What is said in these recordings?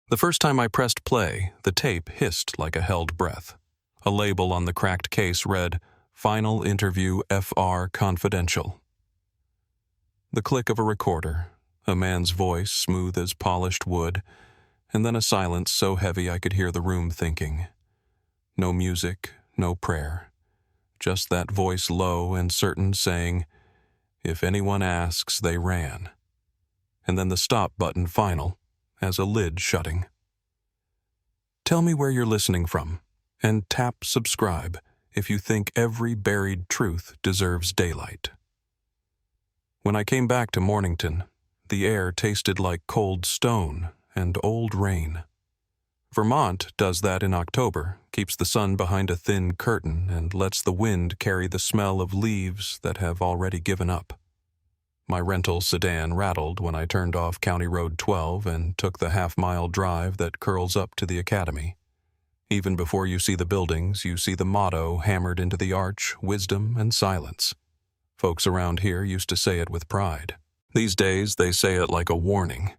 The first time I pressed play, the tape hissed like a held breath. A label on the cracked case read, "Final Interview FR Confidential." The click of a recorder, a man's voice smooth as polished wood, and then a silence so heavy I could hear the room thinking. No music, no prayer. Just that voice low and certain saying, "If anyone asks, they ran." And then the stop button final, as a lid shutting. Tell me where you're listening from, and tap subscribe if you think every buried truth deserves daylight. When I came back to Mornington, the air tasted like cold stone and old rain. Vermont does that in October, keeps the sun behind a thin curtain and lets the wind carry the smell of leaves that have already given up. My rental sedan rattled when I turned off County Road 12 and took the half-mile drive that curls up to the academy. Even before you see the buildings, you see the motto hammered into the arch, wisdom and silence. Folks around here used to say it with pride. These days, they say it like a warning.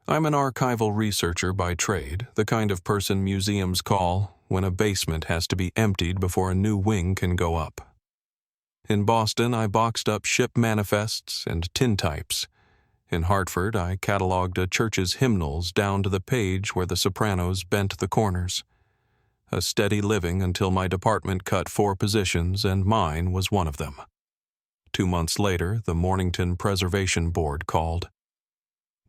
I'm an archival researcher by trade, the kind of person museums call when a basement has to be emptied before a new wing can go up. In Boston, I boxed up ship manifests and tintypes. In Hartford, I cataloged a church's hymnals down to the page where the sopranos bent the corners. A steady living until my department cut 4 positions and mine was one of them. 2 months later, the Mornington Preservation Board called.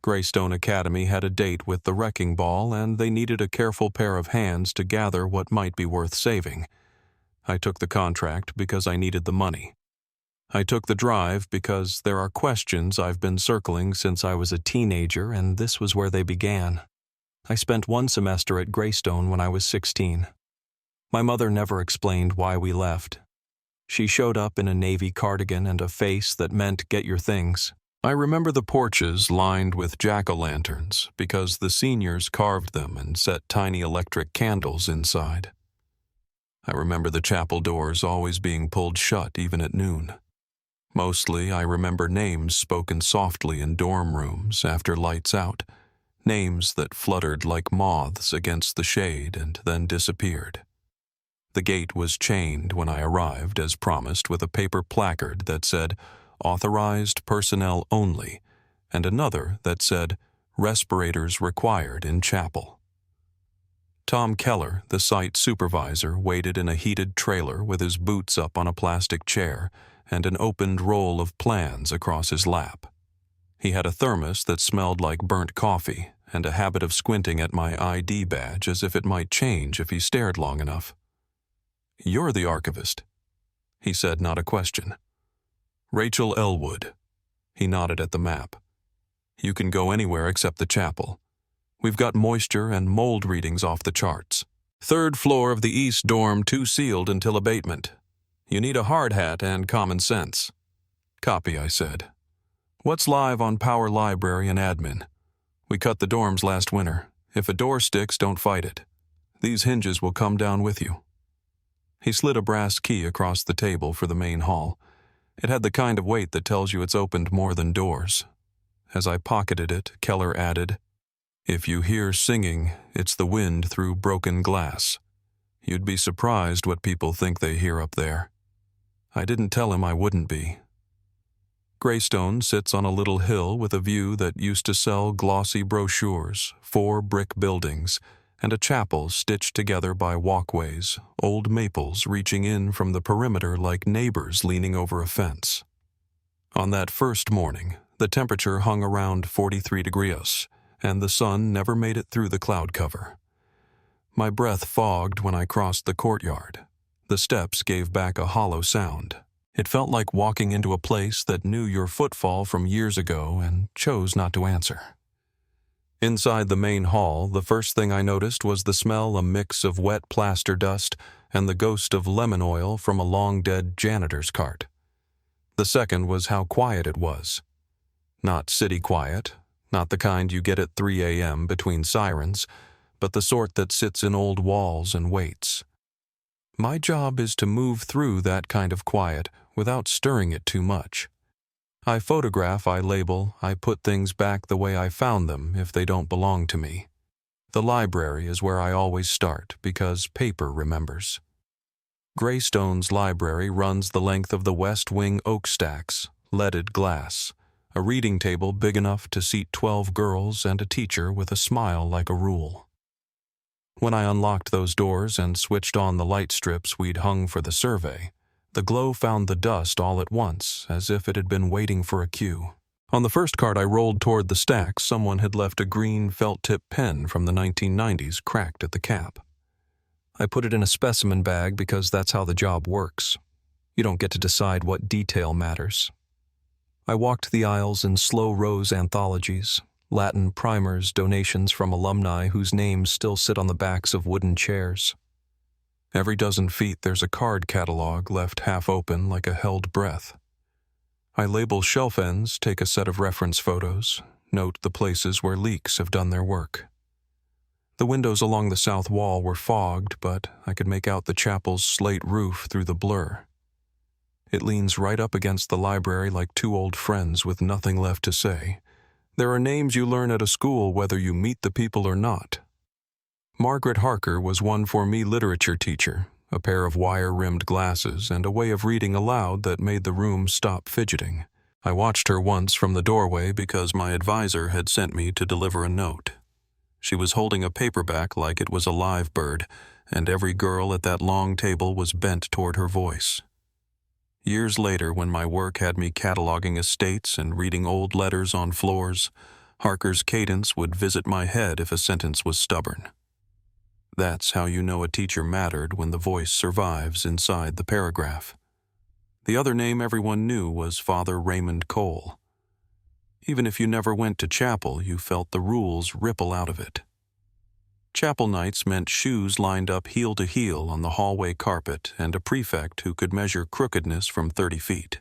Greystone Academy had a date with the wrecking ball, and they needed a careful pair of hands to gather what might be worth saving. I took the contract because I needed the money. I took the drive because there are questions I've been circling since I was a teenager, and this was where they began. I spent 1 semester at Greystone when I was 16. My mother never explained why we left. She showed up in a navy cardigan and a face that meant get your things. I remember the porches lined with jack-o'-lanterns because the seniors carved them and set tiny electric candles inside. I remember the chapel doors always being pulled shut even at noon. Mostly, I remember names spoken softly in dorm rooms after lights out, names that fluttered like moths against the shade and then disappeared. The gate was chained when I arrived, as promised, with a paper placard that said, "Authorized personnel only," and another that said, "Respirators required in chapel." Tom Keller, the site supervisor, waited in a heated trailer with his boots up on a plastic chair and an opened roll of plans across his lap. He had a thermos that smelled like burnt coffee and a habit of squinting at my ID badge as if it might change if he stared long enough. "You're the archivist," he said, not a question. "Rachel Elwood." He nodded at the map. "You can go anywhere except the chapel. We've got moisture and mold readings off the charts. 3rd floor of the East Dorm, 2 sealed until abatement. You need a hard hat and common sense." "Copy," I said. "What's live on Power Library and Admin? We cut the dorms last winter. If a door sticks, don't fight it. These hinges will come down with you." He slid a brass key across the table for the main hall. It had the kind of weight that tells you it's opened more than doors. As I pocketed it, Keller added, "If you hear singing, it's the wind through broken glass. You'd be surprised what people think they hear up there." I didn't tell him I wouldn't be. Greystone sits on a little hill with a view that used to sell glossy brochures, 4 brick buildings, and a chapel stitched together by walkways, old maples reaching in from the perimeter like neighbors leaning over a fence. On that first morning, the temperature hung around 43 degrees, and the sun never made it through the cloud cover. My breath fogged when I crossed the courtyard. The steps gave back a hollow sound. It felt like walking into a place that knew your footfall from years ago and chose not to answer. Inside the main hall, the first thing I noticed was the smell, a mix of wet plaster dust and the ghost of lemon oil from a long-dead janitor's cart. The second was how quiet it was. Not city quiet, not the kind you get at 3 a.m. between sirens, but the sort that sits in old walls and waits. My job is to move through that kind of quiet without stirring it too much. I photograph, I label, I put things back the way I found them if they don't belong to me. The library is where I always start because paper remembers. Greystone's library runs the length of the west wing oak stacks, leaded glass, a reading table big enough to seat 12 girls and a teacher with a smile like a rule. When I unlocked those doors and switched on the light strips we'd hung for the survey, the glow found the dust all at once, as if it had been waiting for a cue. On the first cart I rolled toward the stacks, someone had left a green felt-tip pen from the 1990s cracked at the cap. I put it in a specimen bag because that's how the job works. You don't get to decide what detail matters. I walked the aisles in slow rose anthologies, Latin primers, donations from alumni whose names still sit on the backs of wooden chairs. Every dozen feet there's a card catalog left half open like a held breath. I label shelf ends, take a set of reference photos, note the places where leaks have done their work. The windows along the south wall were fogged, but I could make out the chapel's slate roof through the blur. It leans right up against the library like two old friends with nothing left to say. There are names you learn at a school whether you meet the people or not. Margaret Harker was one for me literature teacher, a pair of wire-rimmed glasses and a way of reading aloud that made the room stop fidgeting. I watched her once from the doorway because my advisor had sent me to deliver a note. She was holding a paperback like it was a live bird, and every girl at that long table was bent toward her voice. Years later, when my work had me cataloging estates and reading old letters on floors, Harker's cadence would visit my head if a sentence was stubborn. That's how you know a teacher mattered, when the voice survives inside the paragraph. The other name everyone knew was Father Raymond Cole. Even if you never went to chapel, you felt the rules ripple out of it. Chapel nights meant shoes lined up heel to heel on the hallway carpet and a prefect who could measure crookedness from 30 feet.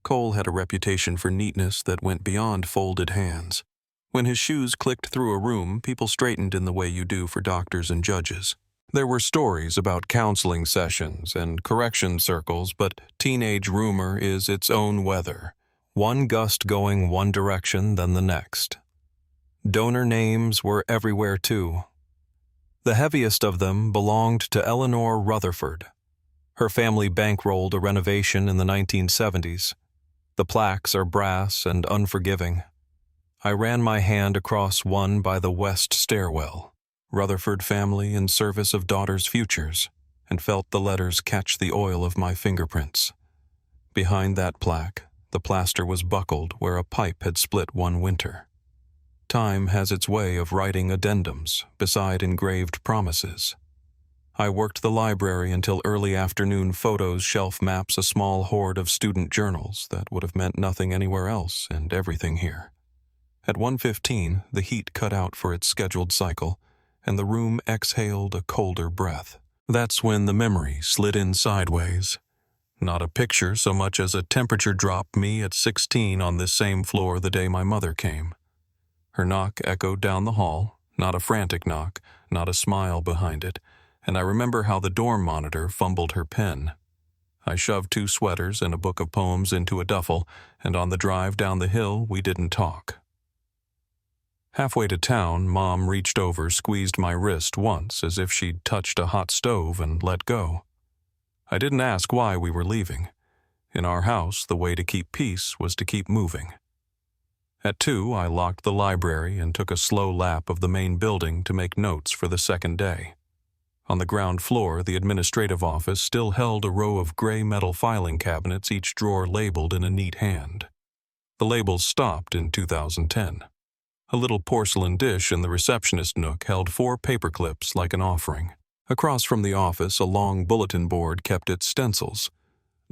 Cole had a reputation for neatness that went beyond folded hands. When his shoes clicked through a room, people straightened in the way you do for doctors and judges. There were stories about counseling sessions and correction circles, but teenage rumor is its own weather. One gust going one direction, then the next. Donor names were everywhere too. The heaviest of them belonged to Eleanor Rutherford. Her family bankrolled a renovation in the 1970s. The plaques are brass and unforgiving. I ran my hand across one by the west stairwell, Rutherford family in service of daughter's futures, and felt the letters catch the oil of my fingerprints. Behind that plaque, the plaster was buckled where a pipe had split one winter. Time has its way of writing addendums beside engraved promises. I worked the library until early afternoon photos shelf maps a small hoard of student journals that would have meant nothing anywhere else and everything here. At 1:15, the heat cut out for its scheduled cycle, and the room exhaled a colder breath. That's when the memory slid in sideways. Not a picture so much as a temperature drop, me at 16 on this same floor the day my mother came. Her knock echoed down the hall, not a frantic knock, not a smile behind it, and I remember how the dorm monitor fumbled her pen. I shoved 2 sweaters and a book of poems into a duffel, and on the drive down the hill we didn't talk. Halfway to town, Mom reached over, squeezed my wrist once as if she'd touched a hot stove and let go. I didn't ask why we were leaving. In our house, the way to keep peace was to keep moving. At 2, I locked the library and took a slow lap of the main building to make notes for the second day. On the ground floor, the administrative office still held a row of gray metal filing cabinets, each drawer labeled in a neat hand. The labels stopped in 2010. A little porcelain dish in the receptionist nook held 4 paper clips like an offering. Across from the office, a long bulletin board kept its stencils,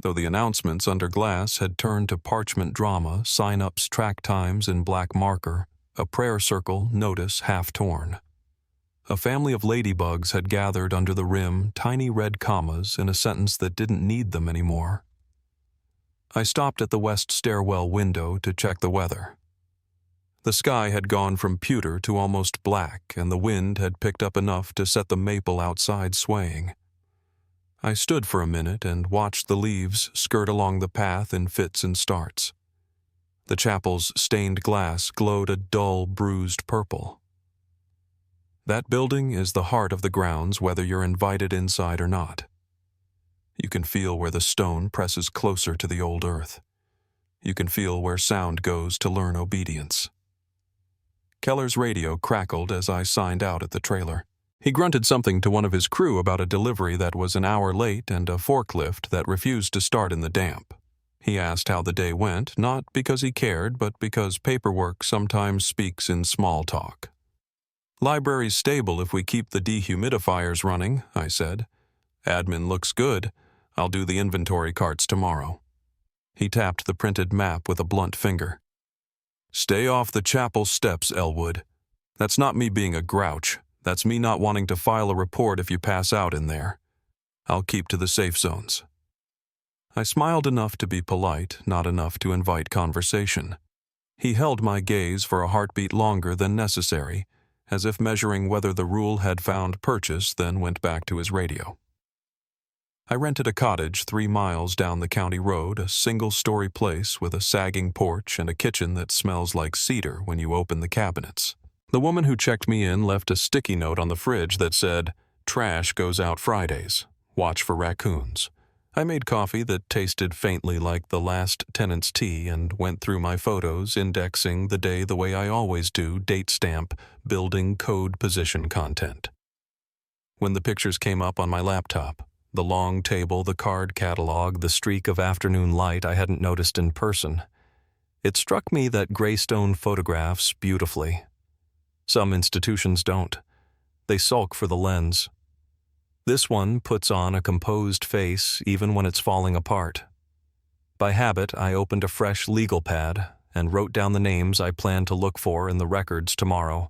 though the announcements under glass had turned to parchment drama, sign-ups, track times in black marker, a prayer circle, notice half torn. A family of ladybugs had gathered under the rim, tiny red commas in a sentence that didn't need them anymore. I stopped at the west stairwell window to check the weather. The sky had gone from pewter to almost black, and the wind had picked up enough to set the maple outside swaying. I stood for a minute and watched the leaves skirt along the path in fits and starts. The chapel's stained glass glowed a dull, bruised purple. That building is the heart of the grounds whether you're invited inside or not. You can feel where the stone presses closer to the old earth. You can feel where sound goes to learn obedience. Keller's radio crackled as I signed out at the trailer. He grunted something to one of his crew about a delivery that was an hour late and a forklift that refused to start in the damp. He asked how the day went, not because he cared, but because paperwork sometimes speaks in small talk. "Library's stable if we keep the dehumidifiers running," I said. "Admin looks good. I'll do the inventory carts tomorrow." He tapped the printed map with a blunt finger. "Stay off the chapel steps, Elwood. That's not me being a grouch. That's me not wanting to file a report if you pass out in there. I'll keep to the safe zones." I smiled enough to be polite, not enough to invite conversation. He held my gaze for a heartbeat longer than necessary, as if measuring whether the rule had found purchase, then went back to his radio. I rented a cottage 3 miles down the county road, a single-story place with a sagging porch and a kitchen that smells like cedar when you open the cabinets. The woman who checked me in left a sticky note on the fridge that said, "Trash goes out Fridays. Watch for raccoons." I made coffee that tasted faintly like the last tenant's tea and went through my photos, indexing the day the way I always do, date stamp, building code position content. When the pictures came up on my laptop, the long table, the card catalog, the streak of afternoon light I hadn't noticed in person, it struck me that Greystone photographs beautifully. Some institutions don't. They sulk for the lens. This one puts on a composed face even when it's falling apart. By habit, I opened a fresh legal pad and wrote down the names I planned to look for in the records tomorrow.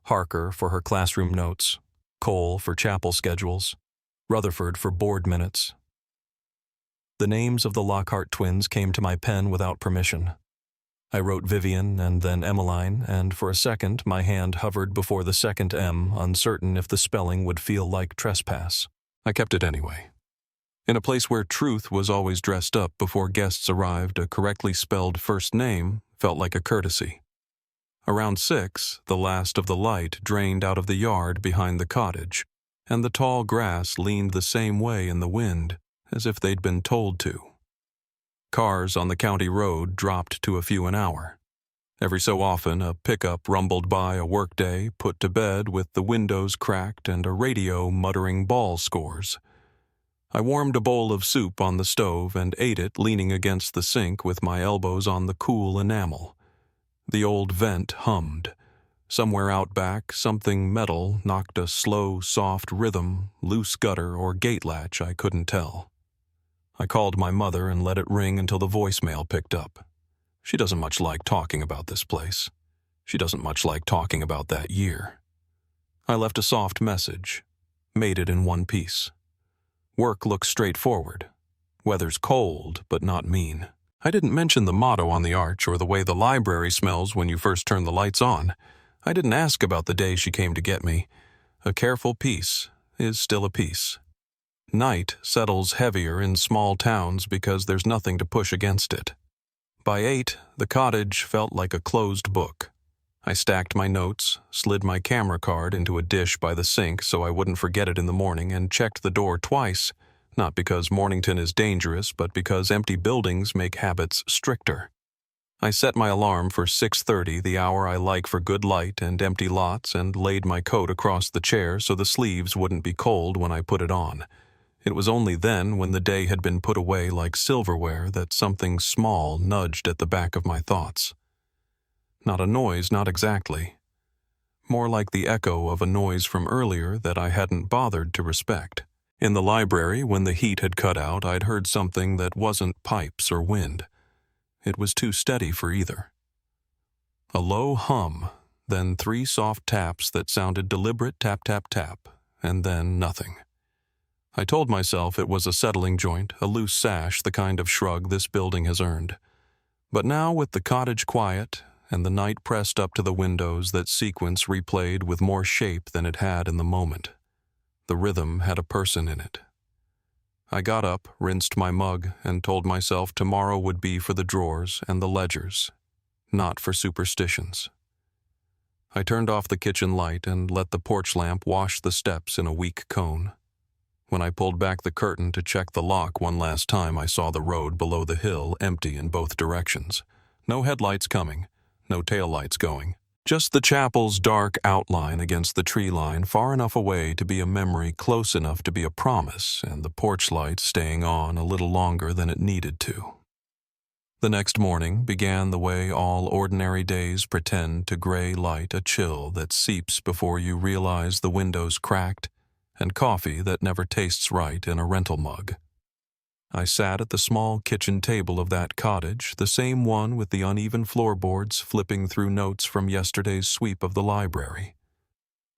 Harker for her classroom notes, Cole for chapel schedules, Rutherford for board minutes. The names of the Lockhart twins came to my pen without permission. I wrote Vivian and then Emmeline, and for a second my hand hovered before the second M, uncertain if the spelling would feel like trespass. I kept it anyway. In a place where truth was always dressed up before guests arrived, a correctly spelled first name felt like a courtesy. Around 6, the last of the light drained out of the yard behind the cottage, and the tall grass leaned the same way in the wind, as if they'd been told to. Cars on the county road dropped to a few an hour. Every so often, a pickup rumbled by a workday, put to bed with the windows cracked and a radio muttering ball scores. I warmed a bowl of soup on the stove and ate it leaning against the sink with my elbows on the cool enamel. The old vent hummed. Somewhere out back, something metal knocked a slow, soft rhythm, loose gutter or gate latch, I couldn't tell. I called my mother and let it ring until the voicemail picked up. She doesn't much like talking about this place. She doesn't much like talking about that year. I left a soft message, made it in one piece. Work looks straightforward. Weather's cold, but not mean. I didn't mention the motto on the arch or the way the library smells when you first turn the lights on. I didn't ask about the day she came to get me. A careful peace is still a peace. Night settles heavier in small towns because there's nothing to push against it. By 8, the cottage felt like a closed book. I stacked my notes, slid my camera card into a dish by the sink so I wouldn't forget it in the morning, and checked the door twice, not because Mornington is dangerous, but because empty buildings make habits stricter. I set my alarm for 6:30, the hour I like for good light and empty lots, and laid my coat across the chair so the sleeves wouldn't be cold when I put it on. It was only then, when the day had been put away like silverware, that something small nudged at the back of my thoughts. Not a noise, not exactly. More like the echo of a noise from earlier that I hadn't bothered to respect. In the library, when the heat had cut out, I'd heard something that wasn't pipes or wind. It was too steady for either. A low hum, then 3 soft taps that sounded deliberate tap, tap, tap, and then nothing. I told myself it was a settling joint, a loose sash, the kind of shrug this building has earned. But now, with the cottage quiet and the night pressed up to the windows, that sequence replayed with more shape than it had in the moment. The rhythm had a person in it. I got up, rinsed my mug, and told myself tomorrow would be for the drawers and the ledgers, not for superstitions. I turned off the kitchen light and let the porch lamp wash the steps in a weak cone. When I pulled back the curtain to check the lock one last time, I saw the road below the hill empty in both directions. No headlights coming, no taillights going. Just the chapel's dark outline against the tree line, far enough away to be a memory, close enough to be a promise, and the porch light staying on a little longer than it needed to. The next morning began the way all ordinary days pretend to gray light a chill that seeps before you realize the window's cracked, and coffee that never tastes right in a rental mug. I sat at the small kitchen table of that cottage, the same one with the uneven floorboards, flipping through notes from yesterday's sweep of the library.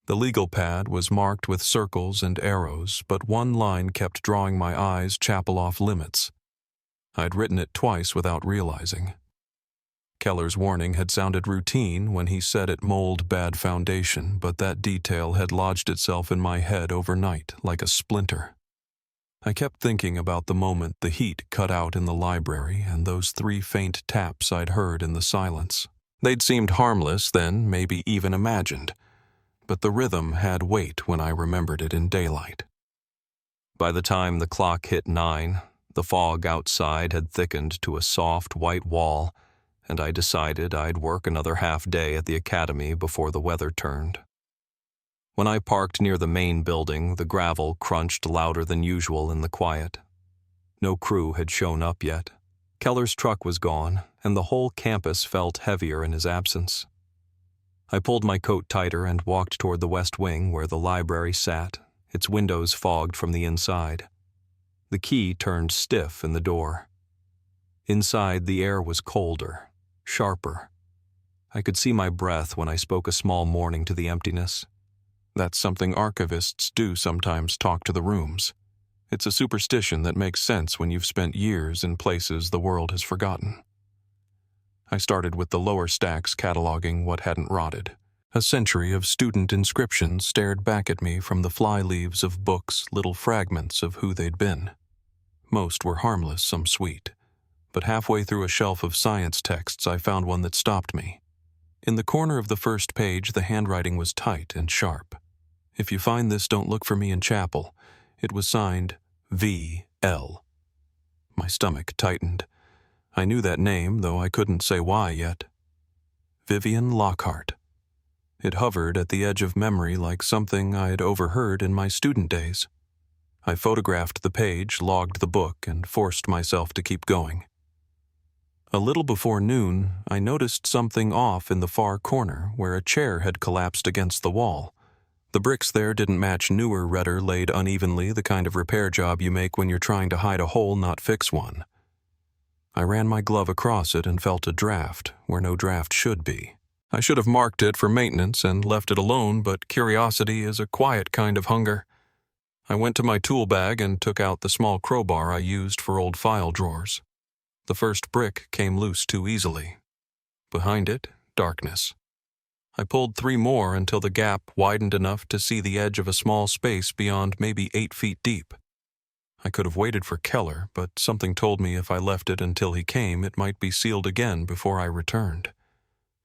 The legal pad was marked with circles and arrows, but one line kept drawing my eyes chapel off limits. I'd written it twice without realizing. Keller's warning had sounded routine when he said it mold bad foundation, but that detail had lodged itself in my head overnight like a splinter. I kept thinking about the moment the heat cut out in the library and those 3 faint taps I'd heard in the silence. They'd seemed harmless then, maybe even imagined, but the rhythm had weight when I remembered it in daylight. By the time the clock hit 9, the fog outside had thickened to a soft white wall, and I decided I'd work another half day at the academy before the weather turned. When I parked near the main building, the gravel crunched louder than usual in the quiet. No crew had shown up yet. Keller's truck was gone, and the whole campus felt heavier in his absence. I pulled my coat tighter and walked toward the west wing where the library sat, its windows fogged from the inside. The key turned stiff in the door. Inside, the air was colder, sharper. I could see my breath when I spoke a small warning to the emptiness. That's something archivists do sometimes, talk to the rooms. It's a superstition that makes sense when you've spent years in places the world has forgotten. I started with the lower stacks cataloging what hadn't rotted. A century of student inscriptions stared back at me from the fly leaves of books, little fragments of who they'd been. Most were harmless, some sweet. But halfway through a shelf of science texts, I found one that stopped me. In the corner of the first page, the handwriting was tight and sharp. If you find this, don't look for me in chapel. It was signed V.L. My stomach tightened. I knew that name, though I couldn't say why yet. Vivian Lockhart. It hovered at the edge of memory like something I had overheard in my student days. I photographed the page, logged the book, and forced myself to keep going. A little before noon, I noticed something off in the far corner where a chair had collapsed against the wall. The bricks there didn't match newer redder laid unevenly, the kind of repair job you make when you're trying to hide a hole, not fix one. I ran my glove across it and felt a draft where no draft should be. I should have marked it for maintenance and left it alone, but curiosity is a quiet kind of hunger. I went to my tool bag and took out the small crowbar I used for old file drawers. The first brick came loose too easily. Behind it, darkness. I pulled 3 more until the gap widened enough to see the edge of a small space beyond maybe 8 feet deep. I could have waited for Keller, but something told me if I left it until he came, it might be sealed again before I returned.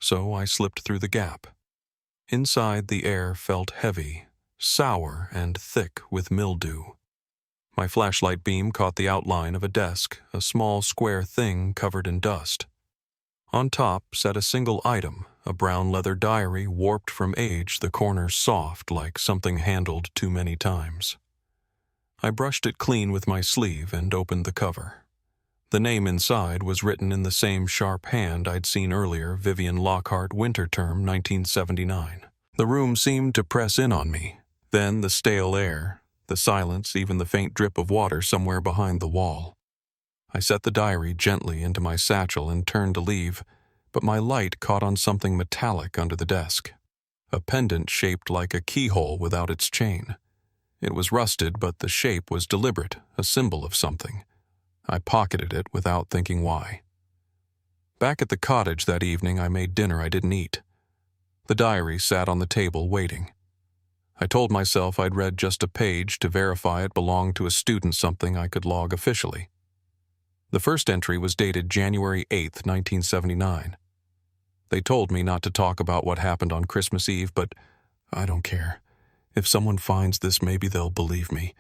So I slipped through the gap. Inside, the air felt heavy, sour, and thick with mildew. My flashlight beam caught the outline of a desk, a small square thing covered in dust. On top sat a single item, a brown leather diary warped from age, the corners soft like something handled too many times. I brushed it clean with my sleeve and opened the cover. The name inside was written in the same sharp hand I'd seen earlier, Vivian Lockhart, winter term 1979. The room seemed to press in on me. Then the stale air, the silence, even the faint drip of water somewhere behind the wall. I set the diary gently into my satchel and turned to leave, but my light caught on something metallic under the desk. A pendant shaped like a keyhole without its chain. It was rusted, but the shape was deliberate, a symbol of something. I pocketed it without thinking why. Back at the cottage that evening, I made dinner I didn't eat. The diary sat on the table waiting. I told myself I'd read just a page to verify it belonged to a student, something I could log officially. The first entry was dated January 8, 1979. They told me not to talk about what happened on Christmas Eve, but I don't care. If someone finds this, maybe they'll believe me.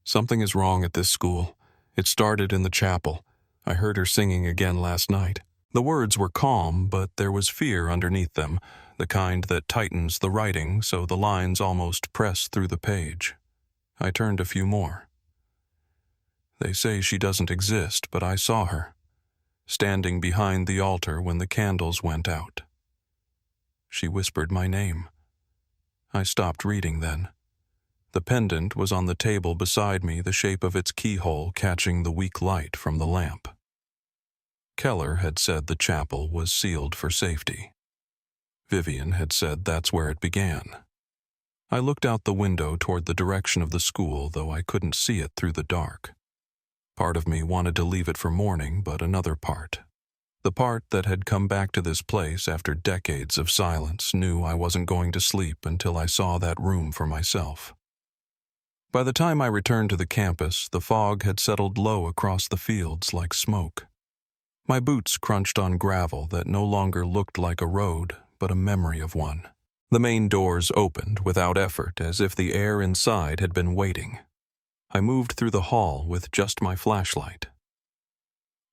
Something is wrong at this school. It started in the chapel. I heard her singing again last night. The words were calm, but there was fear underneath them, the kind that tightens the writing so the lines almost press through the page. I turned a few more. They say she doesn't exist, but I saw her, standing behind the altar when the candles went out. She whispered my name. I stopped reading then. The pendant was on the table beside me, the shape of its keyhole catching the weak light from the lamp. Keller had said the chapel was sealed for safety. Vivian had said that's where it began. I looked out the window toward the direction of the school, though I couldn't see it through the dark. Part of me wanted to leave it for morning, but another part, the part that had come back to this place after decades of silence, knew I wasn't going to sleep until I saw that room for myself. By the time I returned to the campus, the fog had settled low across the fields like smoke. My boots crunched on gravel that no longer looked like a road, but a memory of one. The main doors opened without effort, as if the air inside had been waiting. I moved through the hall with just my flashlight.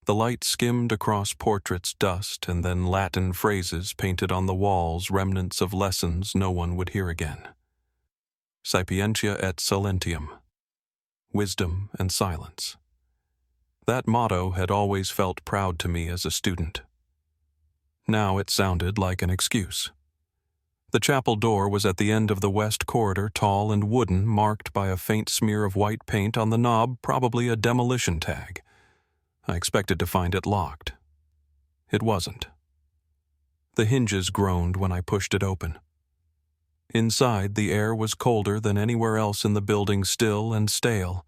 The light skimmed across portraits, dust, and then Latin phrases painted on the walls, remnants of lessons no one would hear again. Sapientia et silentium. Wisdom and silence. That motto had always felt proud to me as a student. Now it sounded like an excuse. The chapel door was at the end of the west corridor, tall and wooden, marked by a faint smear of white paint on the knob, probably a demolition tag. I expected to find it locked. It wasn't. The hinges groaned when I pushed it open. Inside, the air was colder than anywhere else in the building, still and stale,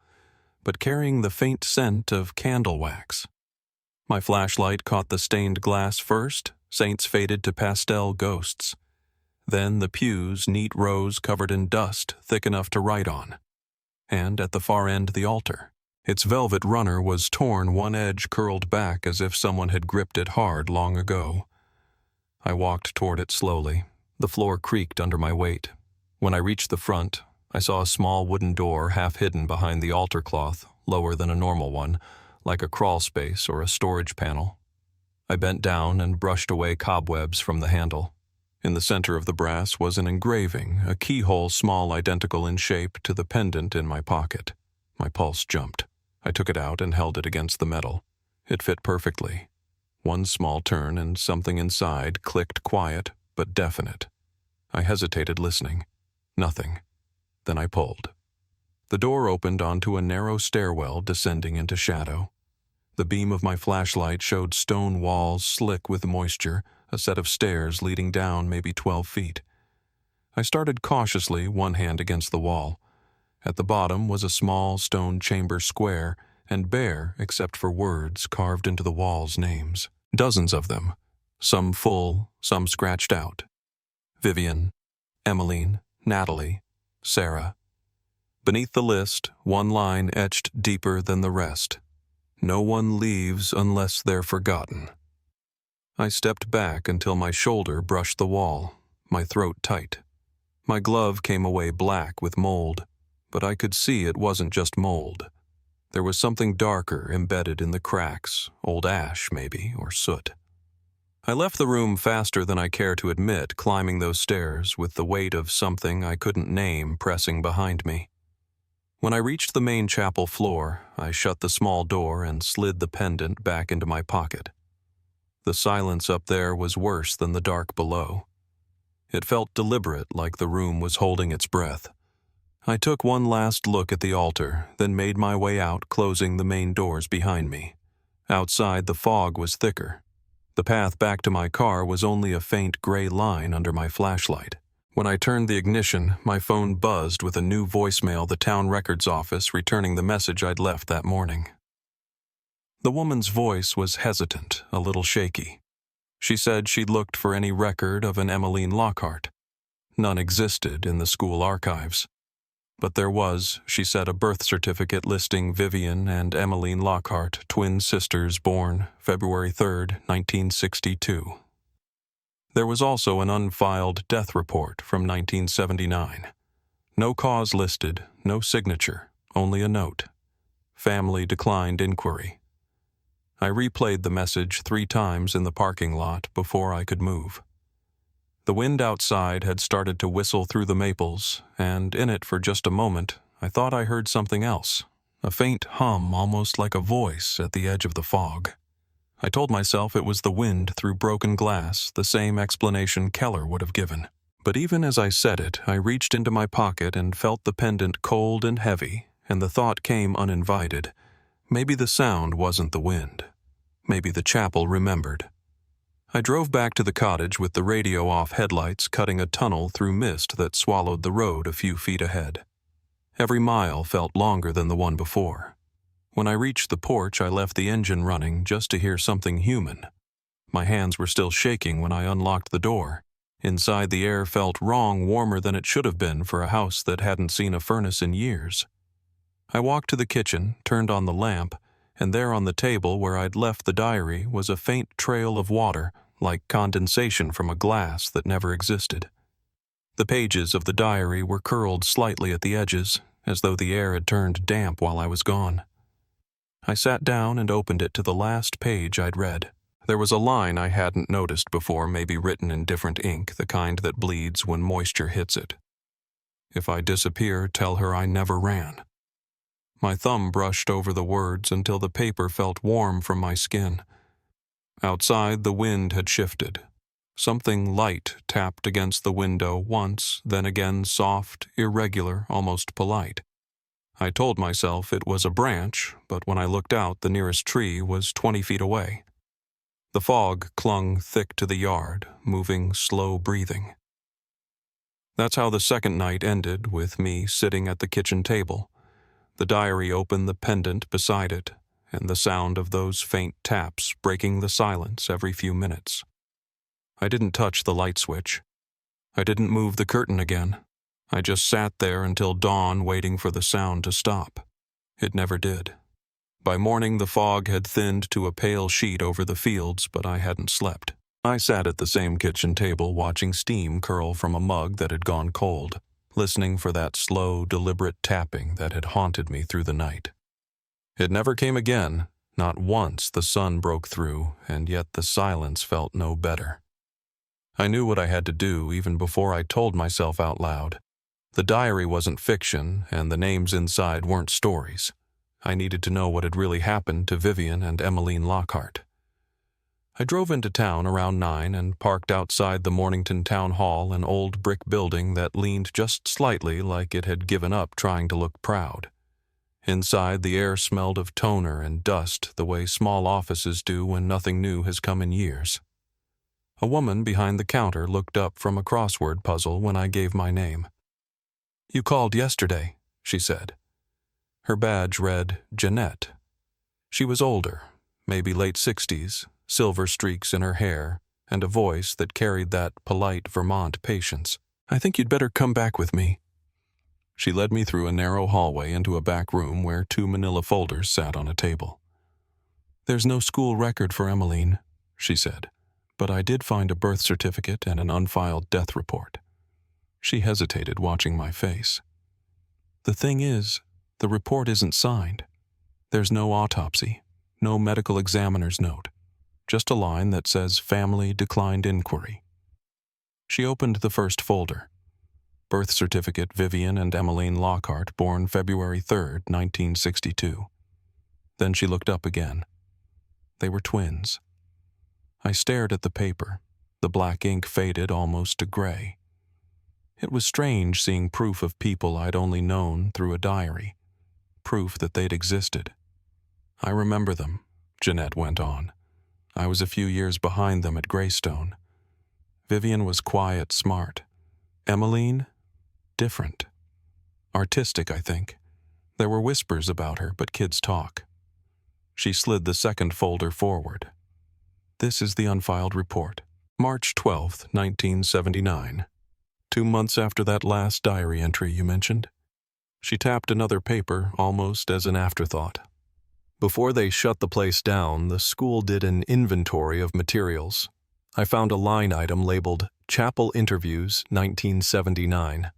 but carrying the faint scent of candle wax. My flashlight caught the stained glass first, saints faded to pastel ghosts. Then the pews, neat rows covered in dust, thick enough to write on. And at the far end, the altar. Its velvet runner was torn, one edge curled back as if someone had gripped it hard long ago. I walked toward it slowly. The floor creaked under my weight. When I reached the front, I saw a small wooden door half hidden behind the altar cloth, lower than a normal one, like a crawl space or a storage panel. I bent down and brushed away cobwebs from the handle. In the center of the brass was an engraving, a keyhole small identical in shape to the pendant in my pocket. My pulse jumped. I took it out and held it against the metal. It fit perfectly. One small turn and something inside clicked, quiet but definite. I hesitated, listening. Nothing. Then I pulled. The door opened onto a narrow stairwell descending into shadow. The beam of my flashlight showed stone walls slick with moisture, a set of stairs leading down maybe 12 feet. I started cautiously, one hand against the wall. At the bottom was a small stone chamber square, and bare except for words carved into the wall's names. Dozens of them, some full, some scratched out. Vivian, Emmeline, Natalie, Sarah. Beneath the list, one line etched deeper than the rest. No one leaves unless they're forgotten. I stepped back until my shoulder brushed the wall, my throat tight. My glove came away black with mold, but I could see it wasn't just mold. There was something darker embedded in the cracks, old ash maybe, or soot. I left the room faster than I care to admit, climbing those stairs with the weight of something I couldn't name pressing behind me. When I reached the main chapel floor, I shut the small door and slid the pendant back into my pocket. The silence up there was worse than the dark below. It felt deliberate, like the room was holding its breath. I took one last look at the altar, then made my way out, closing the main doors behind me. Outside, the fog was thicker. The path back to my car was only a faint gray line under my flashlight. When I turned the ignition, my phone buzzed with a new voicemail, the town records office, returning the message I'd left that morning. The woman's voice was hesitant, a little shaky. She said she'd looked for any record of an Emmeline Lockhart. None existed in the school archives. But there was, she said, a birth certificate listing Vivian and Emmeline Lockhart, twin sisters born February 3rd, 1962. There was also an unfiled death report from 1979. No cause listed, no signature, only a note. Family declined inquiry. I replayed the message 3 times in the parking lot before I could move. The wind outside had started to whistle through the maples, and in it for just a moment, I thought I heard something else, a faint hum almost like a voice at the edge of the fog. I told myself it was the wind through broken glass, the same explanation Keller would have given. But even as I said it, I reached into my pocket and felt the pendant cold and heavy, and the thought came uninvited. Maybe the sound wasn't the wind. Maybe the chapel remembered. I drove back to the cottage with the radio off, headlights cutting a tunnel through mist that swallowed the road a few feet ahead. Every mile felt longer than the one before. When I reached the porch, I left the engine running just to hear something human. My hands were still shaking when I unlocked the door. Inside, the air felt wrong, warmer than it should have been for a house that hadn't seen a furnace in years. I walked to the kitchen, turned on the lamp, and there on the table where I'd left the diary was a faint trail of water, like condensation from a glass that never existed. The pages of the diary were curled slightly at the edges, as though the air had turned damp while I was gone. I sat down and opened it to the last page I'd read. There was a line I hadn't noticed before, maybe written in different ink, the kind that bleeds when moisture hits it. If I disappear, tell her I never ran. My thumb brushed over the words until the paper felt warm from my skin. Outside, the wind had shifted. Something light tapped against the window once, then again soft, irregular, almost polite. I told myself it was a branch, but when I looked out, the nearest tree was 20 feet away. The fog clung thick to the yard, moving, slow breathing. That's how the second night ended, with me sitting at the kitchen table, the diary open, the pendant beside it, and the sound of those faint taps breaking the silence every few minutes. I didn't touch the light switch. I didn't move the curtain again. I just sat there until dawn, waiting for the sound to stop. It never did. By morning, the fog had thinned to a pale sheet over the fields, but I hadn't slept. I sat at the same kitchen table watching steam curl from a mug that had gone cold, listening for that slow, deliberate tapping that had haunted me through the night. It never came again. Not once the sun broke through, and yet the silence felt no better. I knew what I had to do even before I told myself out loud. The diary wasn't fiction, and the names inside weren't stories. I needed to know what had really happened to Vivian and Emmeline Lockhart. I drove into town around 9 and parked outside the Mornington Town Hall, an old brick building that leaned just slightly like it had given up trying to look proud. Inside, the air smelled of toner and dust the way small offices do when nothing new has come in years. A woman behind the counter looked up from a crossword puzzle when I gave my name. "You called yesterday," she said. Her badge read Jeanette. She was older, maybe late 60s, silver streaks in her hair, and a voice that carried that polite Vermont patience. "I think you'd better come back with me." She led me through a narrow hallway into a back room where 2 manila folders sat on a table. "There's no school record for Emmeline," she said, "but I did find a birth certificate and an unfiled death report." She hesitated, watching my face. "The thing is, the report isn't signed. There's no autopsy, no medical examiner's note, just a line that says family declined inquiry." She opened the first folder. Birth certificate Vivian and Emmeline Lockhart, born February 3rd, 1962. Then she looked up again. They were twins. I stared at the paper. The black ink faded almost to gray. It was strange seeing proof of people I'd only known through a diary, proof that they'd existed. "I remember them," Jeanette went on. "I was a few years behind them at Greystone. Vivian was quiet, smart. Emmeline? Different. Artistic, I think. There were whispers about her, but kids talk." She slid the second folder forward. "This is the unfiled report. March 12th, 1979. 2 months after that last diary entry you mentioned." She tapped another paper almost as an afterthought. "Before they shut the place down, the school did an inventory of materials. I found a line item labeled Chapel Interviews 1979.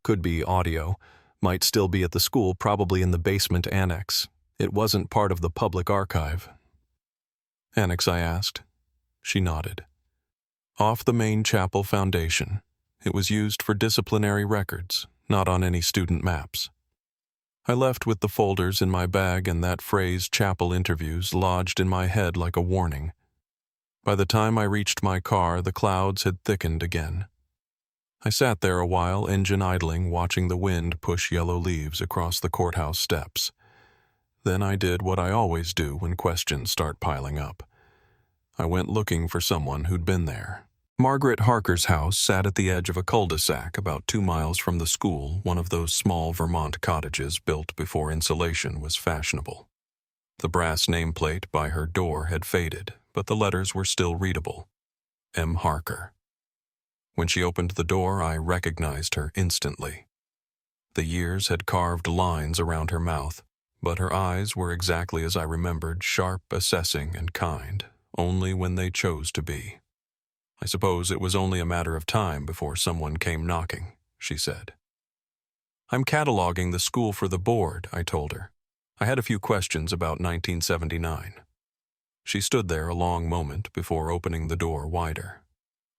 Could be audio, might still be at the school, probably in the basement annex. It wasn't part of the public archive. Annex, I asked. She nodded. Off the main chapel foundation. It was used for disciplinary records, not on any student maps. I left with the folders in my bag and that phrase chapel interviews lodged in my head like a warning. By the time I reached my car, the clouds had thickened again. I sat there a while, engine idling, watching the wind push yellow leaves across the courthouse steps. Then I did what I always do when questions start piling up. I went looking for someone who'd been there. Margaret Harker's house sat at the edge of a cul-de-sac about 2 miles from the school, one of those small Vermont cottages built before insulation was fashionable. The brass nameplate by her door had faded, but the letters were still readable. M. Harker. When she opened the door, I recognized her instantly. The years had carved lines around her mouth, but her eyes were exactly as I remembered, sharp, assessing, and kind, only when they chose to be. I suppose it was only a matter of time before someone came knocking, she said. I'm cataloging the school for the board, I told her. I had a few questions about 1979. She stood there a long moment before opening the door wider.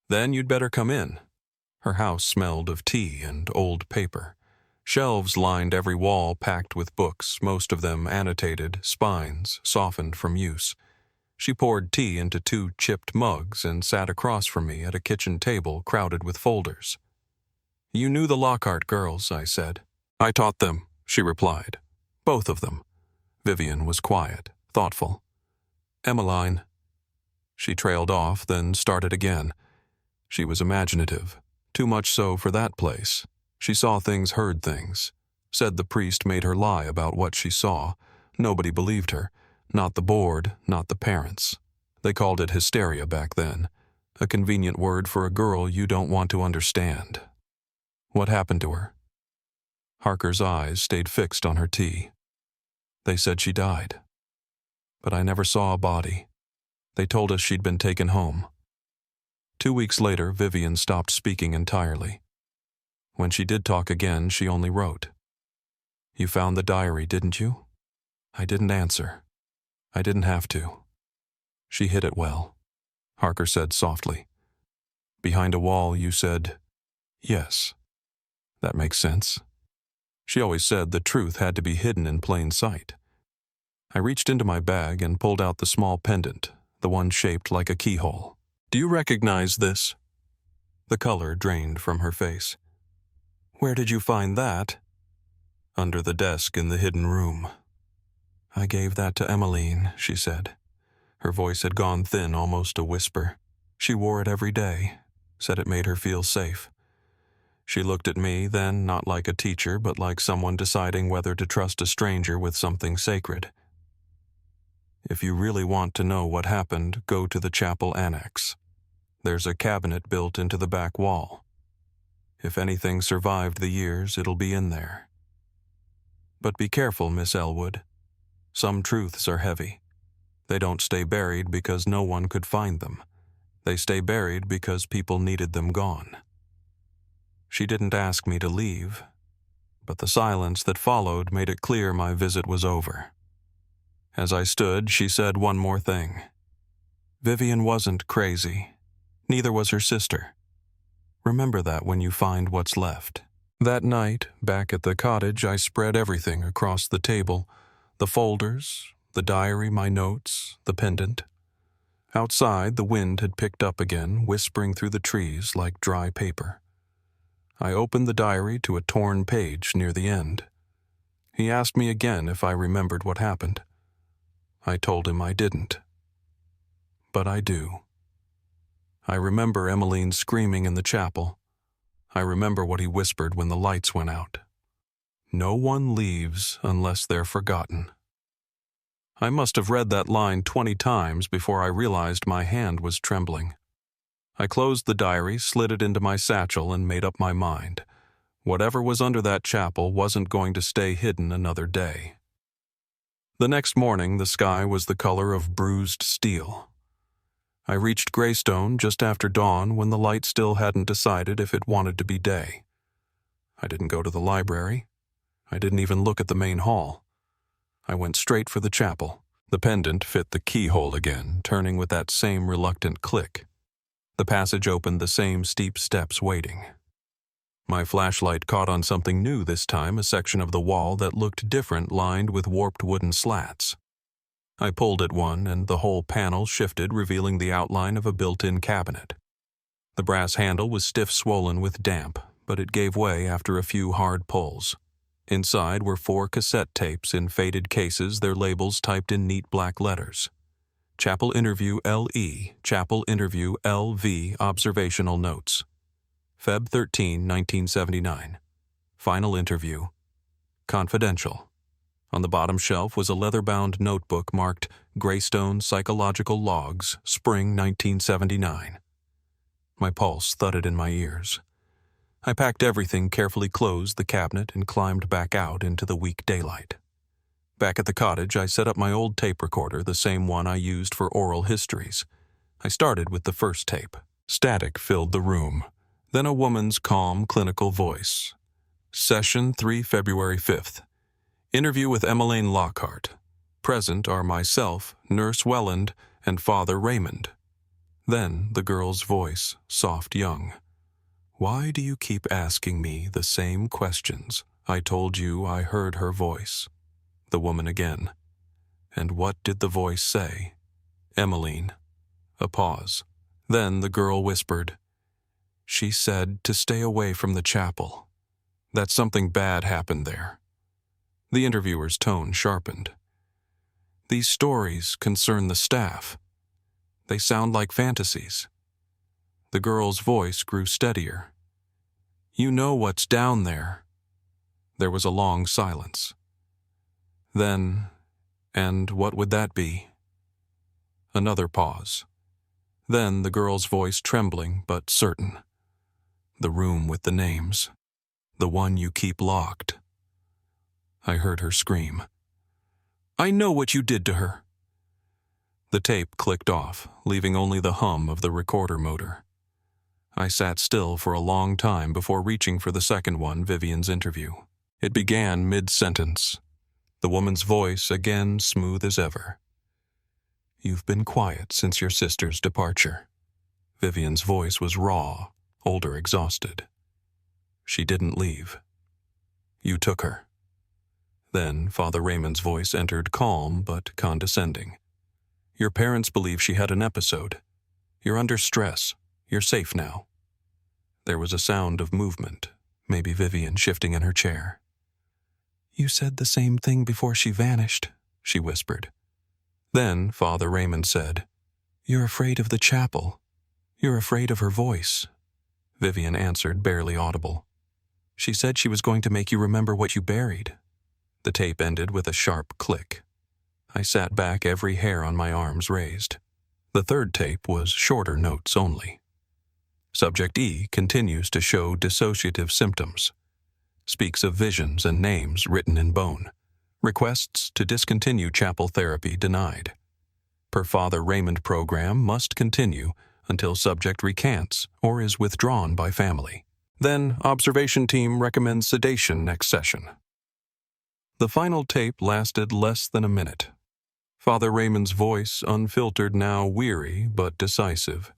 Then you'd better come in. Her house smelled of tea and old paper. Shelves lined every wall packed with books, most of them annotated, spines softened from use. She poured tea into 2 chipped mugs and sat across from me at a kitchen table crowded with folders. You knew the Lockhart girls, I said. I taught them, she replied. Both of them. Vivian was quiet, thoughtful. Emmeline. She trailed off, then started again. She was imaginative, too much so for that place. She saw things, heard things. Said the priest made her lie about what she saw. Nobody believed her. Not the board, not the parents. They called it hysteria back then, a convenient word for a girl you don't want to understand. What happened to her? Harker's eyes stayed fixed on her tea. They said she died. But I never saw a body. They told us she'd been taken home. 2 weeks later, Vivian stopped speaking entirely. When she did talk again, she only wrote. You found the diary, didn't you? I didn't answer. I didn't have to. She hid it well, Harker said softly. Behind a wall, you said, yes. That makes sense. She always said the truth had to be hidden in plain sight. I reached into my bag and pulled out the small pendant, the one shaped like a keyhole. Do you recognize this? The color drained from her face. Where did you find that? Under the desk in the hidden room. I gave that to Emmeline, she said. Her voice had gone thin, almost a whisper. She wore it every day, said it made her feel safe. She looked at me then, not like a teacher, but like someone deciding whether to trust a stranger with something sacred. If you really want to know what happened, go to the chapel annex. There's a cabinet built into the back wall. If anything survived the years, it'll be in there. But be careful, Miss Elwood. Some truths are heavy. They don't stay buried because no one could find them. They stay buried because people needed them gone. She didn't ask me to leave, but the silence that followed made it clear my visit was over. As I stood, she said one more thing. Vivian wasn't crazy. Neither was her sister. Remember that when you find what's left. That night, back at the cottage, I spread everything across the table. The folders, the diary, my notes, the pendant. Outside, the wind had picked up again, whispering through the trees like dry paper. I opened the diary to a torn page near the end. He asked me again if I remembered what happened. I told him I didn't. But I do. I remember Emmeline screaming in the chapel. I remember what he whispered when the lights went out. No one leaves unless they're forgotten. I must have read that line 20 times before I realized my hand was trembling. I closed the diary, slid it into my satchel, and made up my mind. Whatever was under that chapel wasn't going to stay hidden another day. The next morning, the sky was the color of bruised steel. I reached Greystone just after dawn when the light still hadn't decided if it wanted to be day. I didn't go to the library. I didn't even look at the main hall. I went straight for the chapel. The pendant fit the keyhole again, turning with that same reluctant click. The passage opened the same steep steps waiting. My flashlight caught on something new this time, a section of the wall that looked different, lined with warped wooden slats. I pulled at one, and the whole panel shifted, revealing the outline of a built-in cabinet. The brass handle was stiff swollen with damp, but it gave way after a few hard pulls. Inside were 4 cassette tapes in faded cases, their labels typed in neat black letters. Chapel Interview LE, Chapel Interview LV, Observational Notes. Feb 13, 1979. Final Interview. Confidential. On the bottom shelf was a leather-bound notebook marked Greystone Psychological Logs, Spring 1979. My pulse thudded in my ears. I packed everything, carefully closed the cabinet, and climbed back out into the weak daylight. Back at the cottage, I set up my old tape recorder, the same one I used for oral histories. I started with the first tape. Static filled the room. Then a woman's calm, clinical voice. Session 3 February 5th. Interview with Emmeline Lockhart. Present are myself, Nurse Welland, and Father Raymond. Then the girl's voice, soft young. Why do you keep asking me the same questions? I told you I heard her voice. The woman again. And what did the voice say? Emmeline. A pause. Then the girl whispered. She said to stay away from the chapel. That something bad happened there. The interviewer's tone sharpened. These stories concern the staff. They sound like fantasies. The girl's voice grew steadier. You know what's down there. There was a long silence. Then, and what would that be? Another pause. Then the girl's voice trembling but certain. The room with the names. The one you keep locked. I heard her scream. I know what you did to her. The tape clicked off, leaving only the hum of the recorder motor. I sat still for a long time before reaching for the second one, Vivian's interview. It began mid-sentence. The woman's voice again smooth as ever. You've been quiet since your sister's departure. Vivian's voice was raw, older, exhausted. She didn't leave. You took her. Then Father Raymond's voice entered calm but condescending. Your parents believe she had an episode. You're under stress. You're safe now. There was a sound of movement, maybe Vivian shifting in her chair. You said the same thing before she vanished, she whispered. Then Father Raymond said, You're afraid of the chapel. You're afraid of her voice. Vivian answered, barely audible. She said she was going to make you remember what you buried. The tape ended with a sharp click. I sat back, every hair on my arms raised. The third tape was shorter notes only. Subject E continues to show dissociative symptoms. Speaks of visions and names written in bone. Requests to discontinue chapel therapy denied. Per Father Raymond program must continue until subject recants or is withdrawn by family. Then observation team recommends sedation next session. The final tape lasted less than a minute. Father Raymond's voice, unfiltered now, weary but decisive.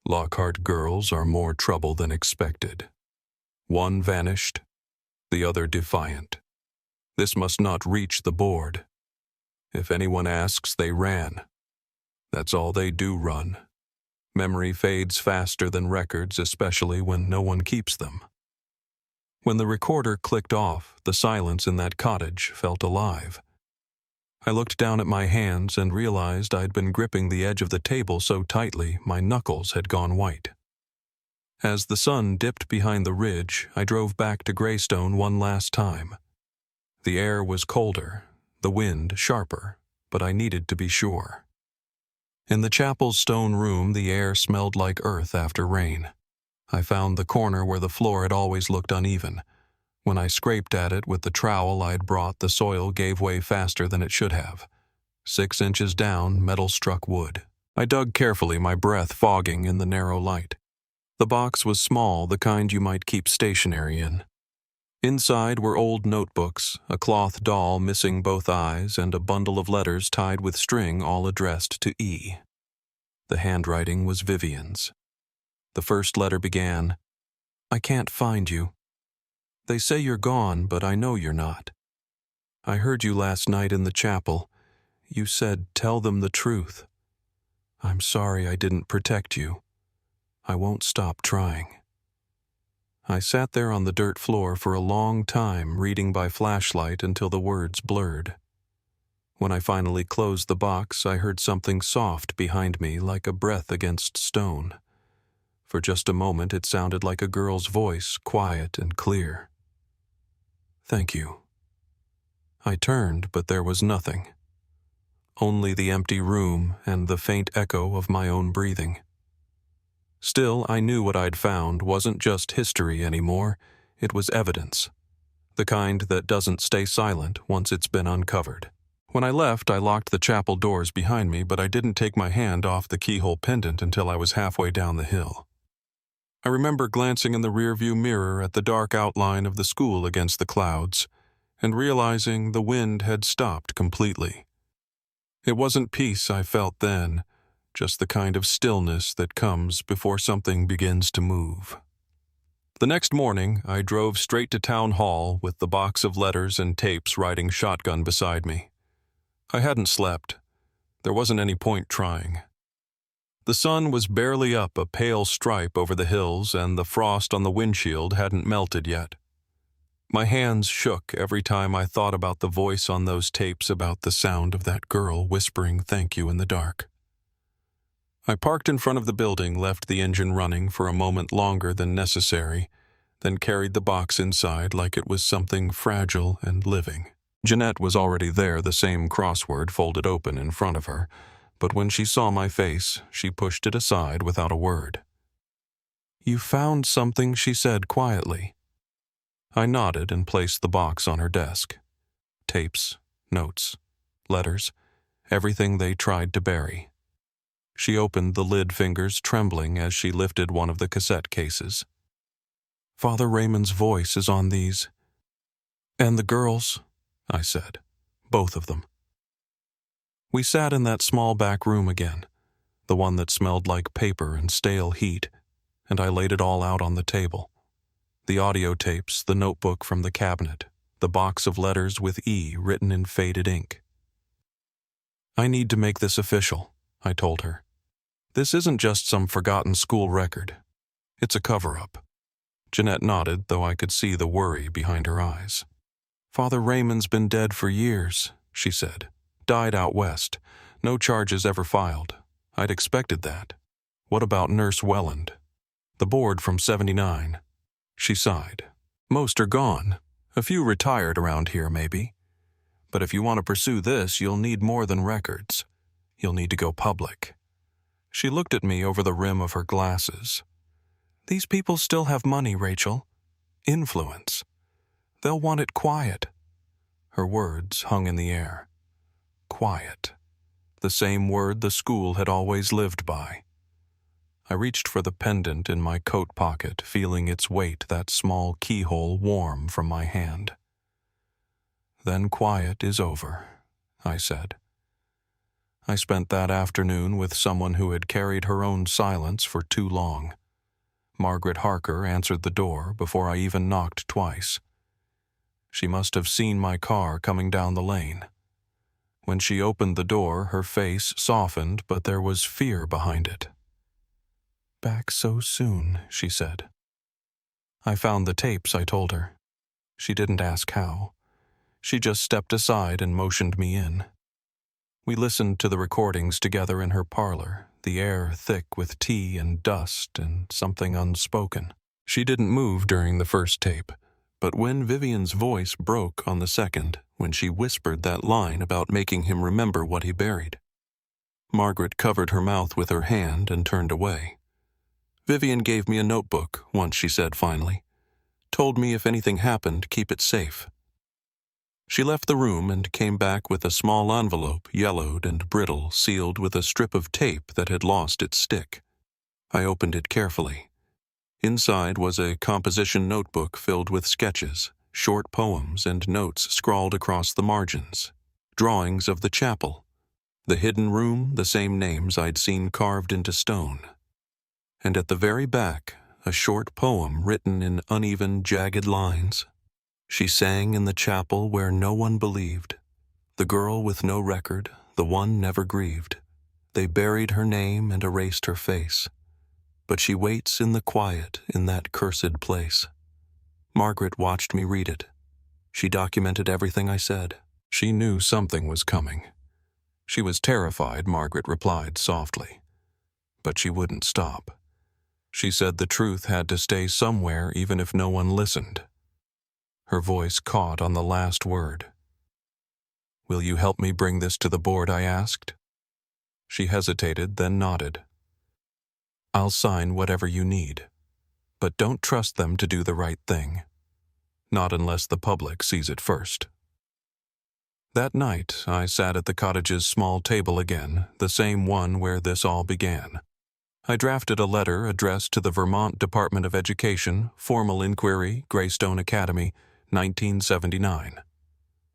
Lockhart girls are more trouble than expected. One vanished, the other defiant. This must not reach the board. If anyone asks, they ran. That's all they do, run. Memory fades faster than records, especially when no one keeps them. When the recorder clicked off, the silence in that cottage felt alive. I looked down at my hands and realized I'd been gripping the edge of the table so tightly my knuckles had gone white. As the sun dipped behind the ridge, I drove back to Greystone one last time. The air was colder, the wind sharper, but I needed to be sure. In the chapel's stone room, the air smelled like earth after rain. I found the corner where the floor had always looked uneven. When I scraped at it with the trowel I'd brought, the soil gave way faster than it should have. 6 inches down, metal struck wood. I dug carefully, my breath fogging in the narrow light. The box was small, the kind you might keep stationery in. Inside were old notebooks, a cloth doll missing both eyes, and a bundle of letters tied with string all addressed to E. The handwriting was Vivian's. The first letter began, "I can't find you. They say you're gone, but I know you're not. I heard you last night in the chapel. You said, 'Tell them the truth.' I'm sorry I didn't protect you. I won't stop trying." I sat there on the dirt floor for a long time, reading by flashlight until the words blurred. When I finally closed the box, I heard something soft behind me, like a breath against stone. For just a moment, it sounded like a girl's voice, quiet and clear. "Thank you." I turned, but there was nothing. Only the empty room and the faint echo of my own breathing. Still, I knew what I'd found wasn't just history anymore, it was evidence. The kind that doesn't stay silent once it's been uncovered. When I left, I locked the chapel doors behind me, but I didn't take my hand off the keyhole pendant until I was halfway down the hill. I remember glancing in the rearview mirror at the dark outline of the school against the clouds, and realizing the wind had stopped completely. It wasn't peace I felt then, just the kind of stillness that comes before something begins to move. The next morning, I drove straight to town hall with the box of letters and tapes riding shotgun beside me. I hadn't slept. There wasn't any point trying. The sun was barely up, a pale stripe over the hills, and the frost on the windshield hadn't melted yet. My hands shook every time I thought about the voice on those tapes, about the sound of that girl whispering thank you in the dark. I parked in front of the building, left the engine running for a moment longer than necessary, then carried the box inside like it was something fragile and living. Jeanette was already there, the same crossword folded open in front of her, but when she saw my face, she pushed it aside without a word. "You found something," she said quietly. I nodded and placed the box on her desk. Tapes, notes, letters, everything they tried to bury. She opened the lid, fingers trembling as she lifted one of the cassette cases. "Father Raymond's voice is on these." "And the girls," I said. "Both of them." We sat in that small back room again, the one that smelled like paper and stale heat, and I laid it all out on the table. The audio tapes, the notebook from the cabinet, the box of letters with E written in faded ink. "I need to make this official," I told her. "This isn't just some forgotten school record. It's a cover-up." Jeanette nodded, though I could see the worry behind her eyes. "Father Raymond's been dead for years," she said. "Died out west. No charges ever filed. I'd expected that. What about Nurse Welland? The board from '79. She sighed. "Most are gone. A few retired around here, maybe. But if you want to pursue this, you'll need more than records. You'll need to go public." She looked at me over the rim of her glasses. "These people still have money, Rachel. Influence. They'll want it quiet." Her words hung in the air. Quiet. The same word the school had always lived by. I reached for the pendant in my coat pocket, feeling its weight, that small keyhole, warm from my hand. "Then quiet is over," I said. I spent that afternoon with someone who had carried her own silence for too long. Margaret Harker answered the door before I even knocked twice. She must have seen my car coming down the lane. When she opened the door, her face softened, but there was fear behind it. "Back so soon," she said. "I found the tapes," I told her. She didn't ask how. She just stepped aside and motioned me in. We listened to the recordings together in her parlor, the air thick with tea and dust and something unspoken. She didn't move during the first tape, but when Vivian's voice broke on the second, when she whispered that line about making him remember what he buried, Margaret covered her mouth with her hand and turned away. "Vivian gave me a notebook," once she said finally. "Told me if anything happened, keep it safe." She left the room and came back with a small envelope, yellowed and brittle, sealed with a strip of tape that had lost its stick. I opened it carefully. Inside was a composition notebook filled with sketches, short poems, and notes scrawled across the margins. Drawings of the chapel, the hidden room, the same names I'd seen carved into stone. And at the very back, a short poem written in uneven, jagged lines. She sang in the chapel where no one believed. The girl with no record, the one never grieved. They buried her name and erased her face. But she waits in the quiet in that cursed place. Margaret watched me read it. She documented everything I said. She knew something was coming. She was terrified, Margaret replied softly. But she wouldn't stop. She said the truth had to stay somewhere even if no one listened. Her voice caught on the last word. "Will you help me bring this to the board?" I asked. She hesitated, then nodded. "I'll sign whatever you need, but don't trust them to do the right thing. Not unless the public sees it first." That night, I sat at the cottage's small table again, the same one where this all began. I drafted a letter addressed to the Vermont Department of Education, Formal Inquiry, Greystone Academy, 1979.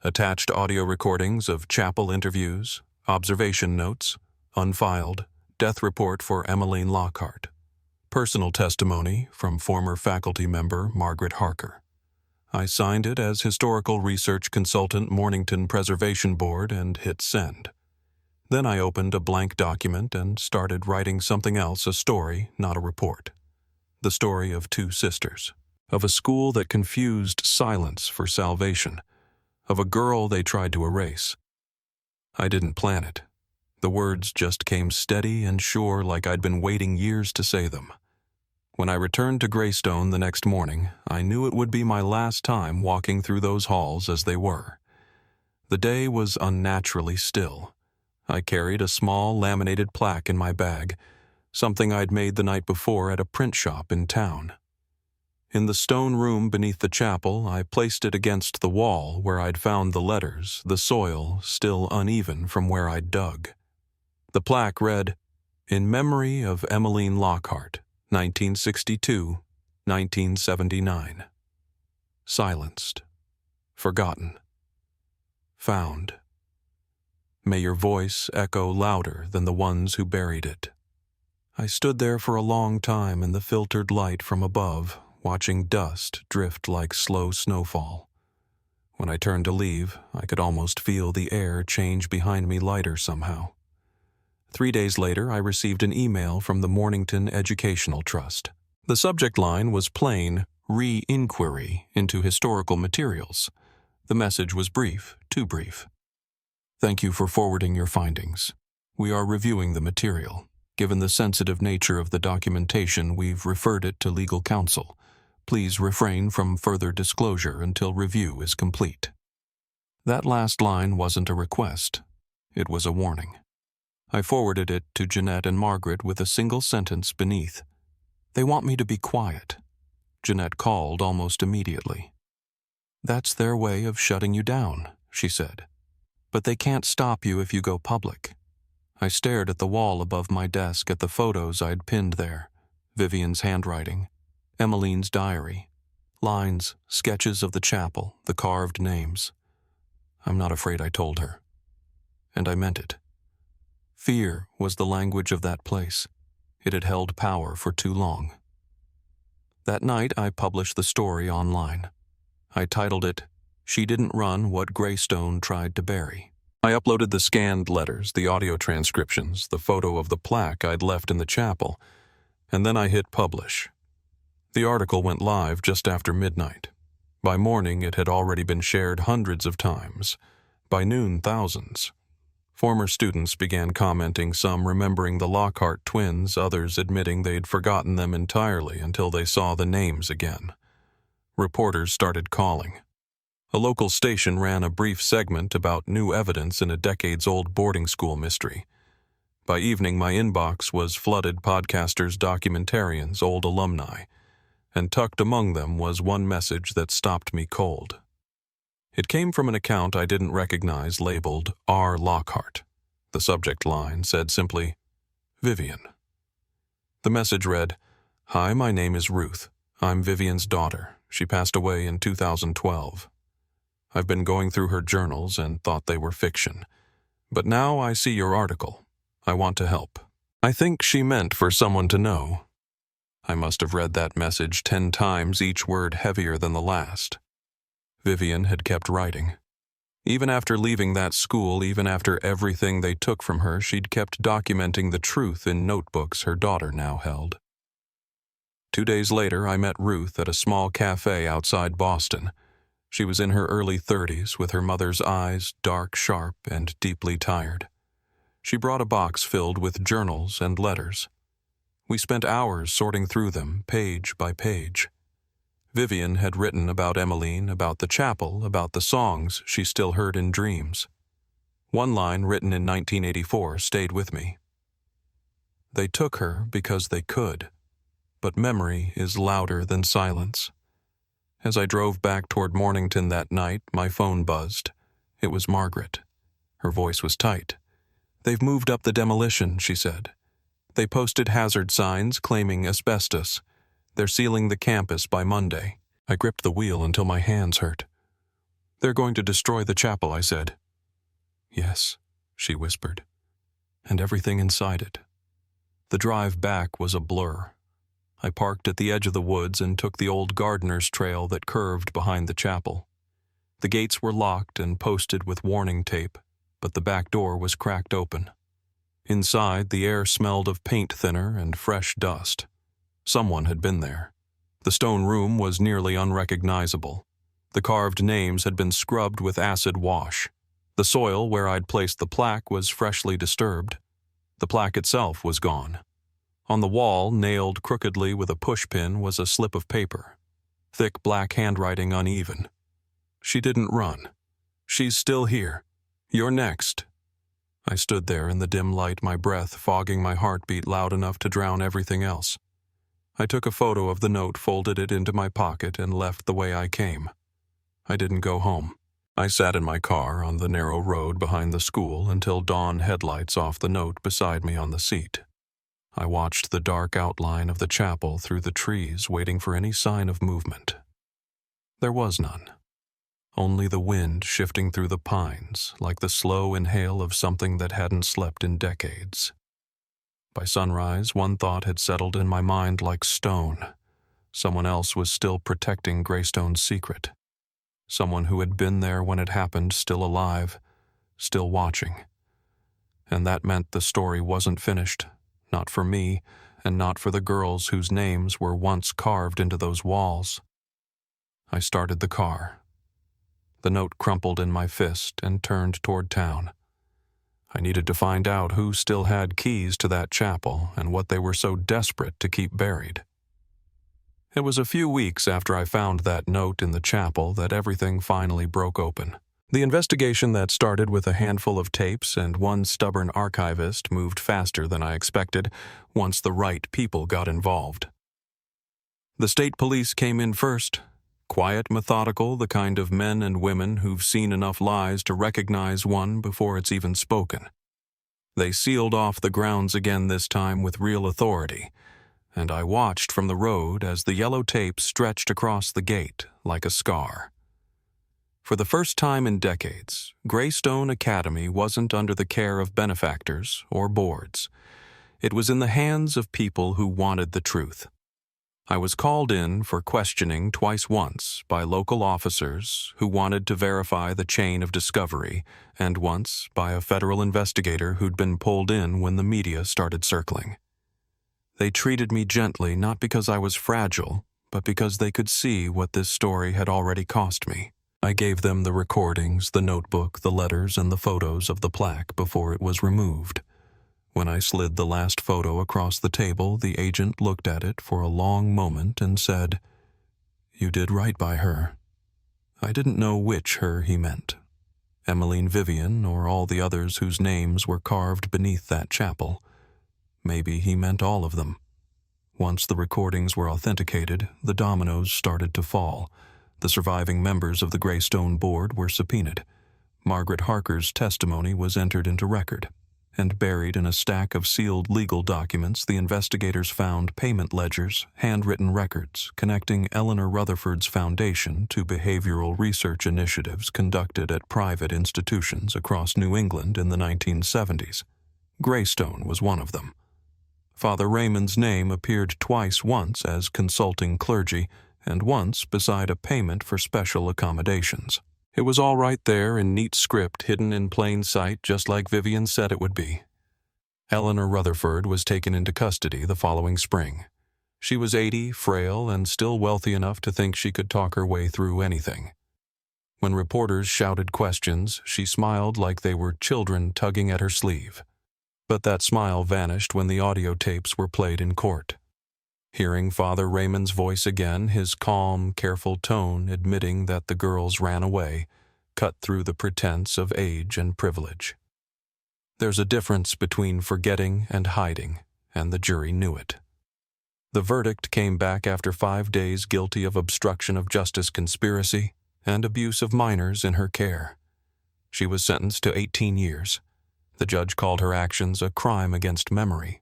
Attached audio recordings of chapel interviews, observation notes, unfiled, death report for Emmeline Lockhart. Personal testimony from former faculty member Margaret Harker. I signed it as Historical Research Consultant, Mornington Preservation Board, and hit send. Then I opened a blank document and started writing something else, a story, not a report. The story of two sisters. Of a school that confused silence for salvation. Of a girl they tried to erase. I didn't plan it. The words just came steady and sure, like I'd been waiting years to say them. When I returned to Greystone the next morning, I knew it would be my last time walking through those halls as they were. The day was unnaturally still. I carried a small laminated plaque in my bag, something I'd made the night before at a print shop in town. In the stone room beneath the chapel, I placed it against the wall where I'd found the letters, the soil still uneven from where I'd dug. The plaque read, "In memory of Emmeline Lockhart, 1962-1979. Silenced. Forgotten. Found. May your voice echo louder than the ones who buried it." I stood there for a long time in the filtered light from above, watching dust drift like slow snowfall. When I turned to leave, I could almost feel the air change behind me lighter somehow. 3 days later, I received an email from the Mornington Educational Trust. The subject line was plain, "Re-inquiry into historical materials." The message was brief, too brief. "Thank you for forwarding your findings. We are reviewing the material. Given the sensitive nature of the documentation, we've referred it to legal counsel. Please refrain from further disclosure until review is complete." That last line wasn't a request. It was a warning. I forwarded it to Jeanette and Margaret with a single sentence beneath. "They want me to be quiet." Jeanette called almost immediately. "That's their way of shutting you down," she said. "But they can't stop you if you go public." I stared at the wall above my desk at the photos I'd pinned there. Vivian's handwriting, Emmeline's diary, lines, sketches of the chapel, the carved names. "I'm not afraid," I told her. And I meant it. Fear was the language of that place. It had held power for too long. That night, I published the story online. I titled it, "She Didn't Run What Greystone Tried to Bury." I uploaded the scanned letters, the audio transcriptions, the photo of the plaque I'd left in the chapel, and then I hit publish. The article went live just after midnight. By morning, it had already been shared hundreds of times. By noon, thousands. Former students began commenting, some remembering the Lockhart twins, others admitting they'd forgotten them entirely until they saw the names again. Reporters started calling. A local station ran a brief segment about new evidence in a decades-old boarding school mystery. By evening, my inbox was flooded podcasters, documentarians, old alumni, and tucked among them was one message that stopped me cold. It came from an account I didn't recognize labeled R. Lockhart. The subject line said simply, Vivian. The message read, Hi, my name is Ruth. I'm Vivian's daughter. She passed away in 2012. I've been going through her journals and thought they were fiction. But now I see your article. I want to help. I think she meant for someone to know. I must have read that message 10 times, each word heavier than the last. Vivian had kept writing. Even after leaving that school, even after everything they took from her, she'd kept documenting the truth in notebooks her daughter now held. 2 days later, I met Ruth at a small cafe outside Boston. She was in her early 30s, with her mother's eyes dark, sharp, and deeply tired. She brought a box filled with journals and letters. We spent hours sorting through them, page by page. Vivian had written about Emmeline, about the chapel, about the songs she still heard in dreams. One line written in 1984 stayed with me. They took her because they could, but memory is louder than silence. As I drove back toward Mornington that night, my phone buzzed. It was Margaret. Her voice was tight. They've moved up the demolition, she said. They posted hazard signs claiming asbestos. They're sealing the campus by Monday. I gripped the wheel until my hands hurt. They're going to destroy the chapel, I said. Yes, she whispered, and everything inside it. The drive back was a blur. I parked at the edge of the woods and took the old gardener's trail that curved behind the chapel. The gates were locked and posted with warning tape, but the back door was cracked open. Inside, the air smelled of paint thinner and fresh dust. Someone had been there. The stone room was nearly unrecognizable. The carved names had been scrubbed with acid wash. The soil where I'd placed the plaque was freshly disturbed. The plaque itself was gone. On the wall, nailed crookedly with a pushpin, was a slip of paper. Thick black handwriting uneven. She didn't run. She's still here. You're next. I stood there in the dim light, my breath fogging my heartbeat loud enough to drown everything else. I took a photo of the note, folded it into my pocket, and left the way I came. I didn't go home. I sat in my car on the narrow road behind the school until dawn headlights off the note beside me on the seat. I watched the dark outline of the chapel through the trees, waiting for any sign of movement. There was none. Only the wind shifting through the pines, like the slow inhale of something that hadn't slept in decades. By sunrise, one thought had settled in my mind like stone. Someone else was still protecting Greystone's secret. Someone who had been there when it happened, still alive, still watching. And that meant the story wasn't finished, not for me, and not for the girls whose names were once carved into those walls. I started the car. The note crumpled in my fist and turned toward town. I needed to find out who still had keys to that chapel and what they were so desperate to keep buried. It was a few weeks after I found that note in the chapel that everything finally broke open. The investigation that started with a handful of tapes and one stubborn archivist moved faster than I expected once the right people got involved. The state police came in first. Quiet, methodical, the kind of men and women who've seen enough lies to recognize one before it's even spoken. They sealed off the grounds again this time with real authority, and I watched from the road as the yellow tape stretched across the gate like a scar. For the first time in decades, Greystone Academy wasn't under the care of benefactors or boards. It was in the hands of people who wanted the truth. I was called in for questioning twice once by local officers who wanted to verify the chain of discovery, and once by a federal investigator who'd been pulled in when the media started circling. They treated me gently not because I was fragile, but because they could see what this story had already cost me. I gave them the recordings, the notebook, the letters, and the photos of the plaque before it was removed. When I slid the last photo across the table, the agent looked at it for a long moment and said, "You did right by her." I didn't know which her he meant, Emmeline Vivian or all the others whose names were carved beneath that chapel. Maybe he meant all of them. Once the recordings were authenticated, the dominoes started to fall. The surviving members of the Greystone board were subpoenaed. Margaret Harker's testimony was entered into record, and buried in a stack of sealed legal documents, the investigators found payment ledgers, handwritten records connecting Eleanor Rutherford's foundation to behavioral research initiatives conducted at private institutions across New England in the 1970s. Greystone was one of them. Father Raymond's name appeared twice, once as consulting clergy and once beside a payment for special accommodations. It was all right there in neat script hidden in plain sight, just like Vivian said it would be. Eleanor Rutherford was taken into custody the following spring. She was 80, frail, and still wealthy enough to think she could talk her way through anything. When reporters shouted questions, she smiled like they were children tugging at her sleeve. But that smile vanished when the audio tapes were played in court. Hearing Father Raymond's voice again, his calm, careful tone admitting that the girls ran away, cut through the pretense of age and privilege. There's a difference between forgetting and hiding, and the jury knew it. The verdict came back after 5 days guilty of obstruction of justice conspiracy and abuse of minors in her care. She was sentenced to 18 years. The judge called her actions a crime against memory.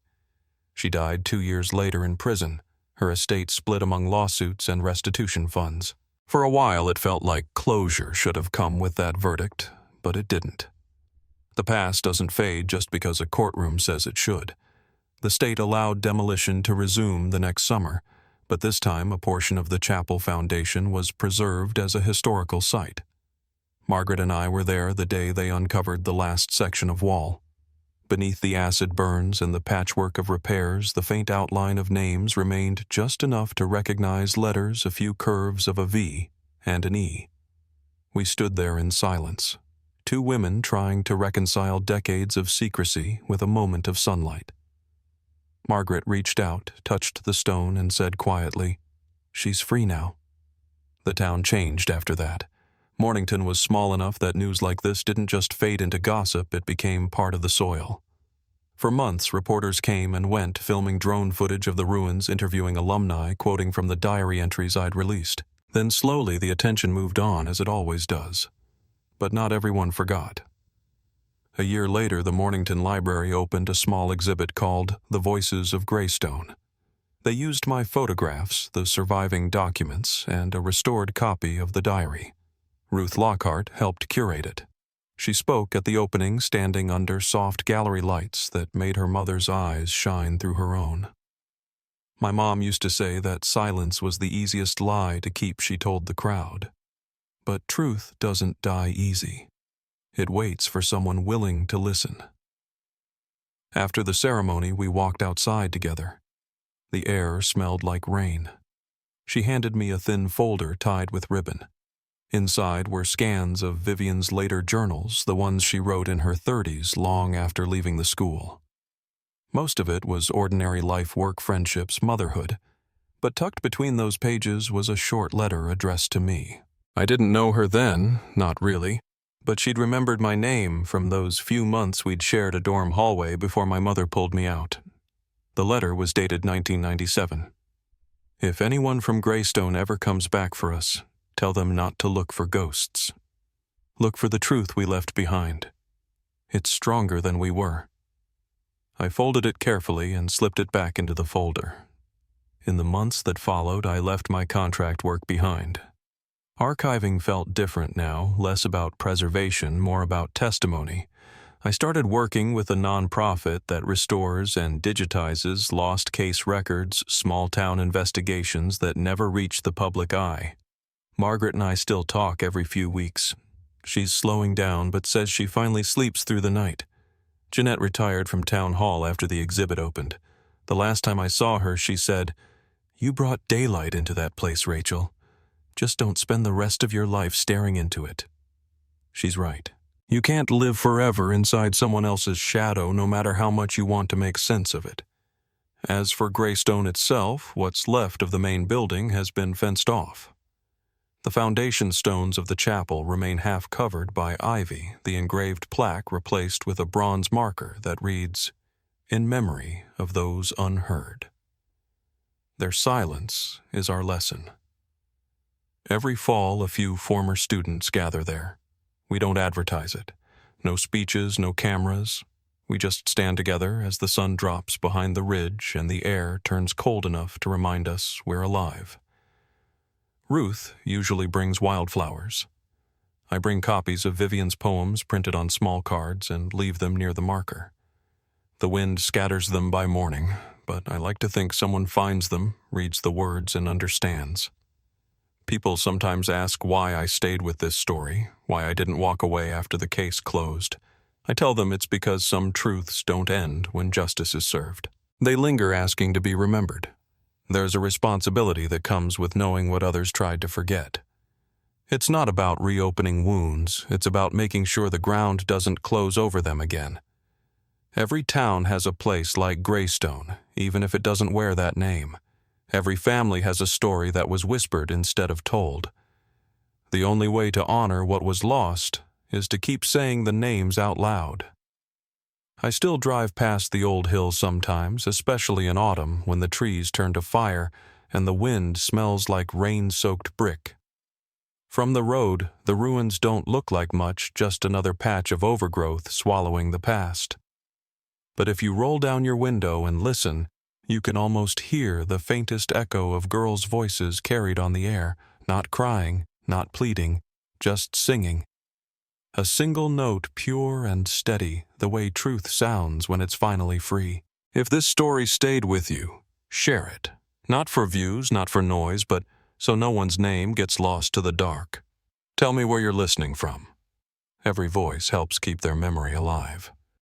She died 2 years later in prison, her estate split among lawsuits and restitution funds. For a while it felt like closure should have come with that verdict, but it didn't. The past doesn't fade just because a courtroom says it should. The state allowed demolition to resume the next summer, but this time a portion of the chapel foundation was preserved as a historical site. Margaret and I were there the day they uncovered the last section of wall. Beneath the acid burns and the patchwork of repairs, the faint outline of names remained just enough to recognize letters, a few curves of a V and an E. We stood there in silence, 2 women trying to reconcile decades of secrecy with a moment of sunlight. Margaret reached out, touched the stone, and said quietly, "She's free now." The town changed after that. Mornington was small enough that news like this didn't just fade into gossip, it became part of the soil. For months, reporters came and went, filming drone footage of the ruins, interviewing alumni, quoting from the diary entries I'd released. Then slowly the attention moved on, as it always does. But not everyone forgot. A year later, the Mornington Library opened a small exhibit called The Voices of Greystone. They used my photographs, the surviving documents, and a restored copy of the diary. Ruth Lockhart helped curate it. She spoke at the opening, standing under soft gallery lights that made her mother's eyes shine through her own. My mom used to say that silence was the easiest lie to keep, she told the crowd. But truth doesn't die easy. It waits for someone willing to listen. After the ceremony, we walked outside together. The air smelled like rain. She handed me a thin folder tied with ribbon. Inside were scans of Vivian's later journals, the ones she wrote in her 30s, long after leaving the school. Most of it was ordinary life, work, friendships, motherhood, but tucked between those pages was a short letter addressed to me. I didn't know her then, not really, but she'd remembered my name from those few months we'd shared a dorm hallway before my mother pulled me out. The letter was dated 1997. "If anyone from Greystone ever comes back for us, tell them not to look for ghosts. Look for the truth we left behind. It's stronger than we were." I folded it carefully and slipped it back into the folder. In the months that followed, I left my contract work behind. Archiving felt different now, less about preservation, more about testimony. I started working with a nonprofit that restores and digitizes lost case records, small-town investigations that never reach the public eye. Margaret and I still talk every few weeks. She's slowing down, but says she finally sleeps through the night. Jeanette retired from town hall after the exhibit opened. The last time I saw her, she said, "You brought daylight into that place, Rachel. Just don't spend the rest of your life staring into it." She's right. You can't live forever inside someone else's shadow, no matter how much you want to make sense of it. As for Greystone itself, what's left of the main building has been fenced off. The foundation stones of the chapel remain half covered by ivy, the engraved plaque replaced with a bronze marker that reads, "In memory of those unheard." Their silence is our lesson. Every fall, a few former students gather there. We don't advertise it. No speeches, no cameras. We just stand together as the sun drops behind the ridge and the air turns cold enough to remind us we're alive. Ruth usually brings wildflowers. I bring copies of Vivian's poems printed on small cards and leave them near the marker. The wind scatters them by morning, but I like to think someone finds them, reads the words, and understands. People sometimes ask why I stayed with this story, why I didn't walk away after the case closed. I tell them it's because some truths don't end when justice is served. They linger asking to be remembered. There's a responsibility that comes with knowing what others tried to forget. It's not about reopening wounds, it's about making sure the ground doesn't close over them again. Every town has a place like Greystone, even if it doesn't wear that name. Every family has a story that was whispered instead of told. The only way to honor what was lost is to keep saying the names out loud. I still drive past the old hill sometimes, especially in autumn when the trees turn to fire and the wind smells like rain-soaked brick. From the road, the ruins don't look like much, just another patch of overgrowth swallowing the past. But if you roll down your window and listen, you can almost hear the faintest echo of girls' voices carried on the air, not crying, not pleading, just singing. A single note, pure and steady, the way truth sounds when it's finally free. If this story stayed with you, share it. Not for views, not for noise, but so no one's name gets lost to the dark. Tell me where you're listening from. Every voice helps keep their memory alive.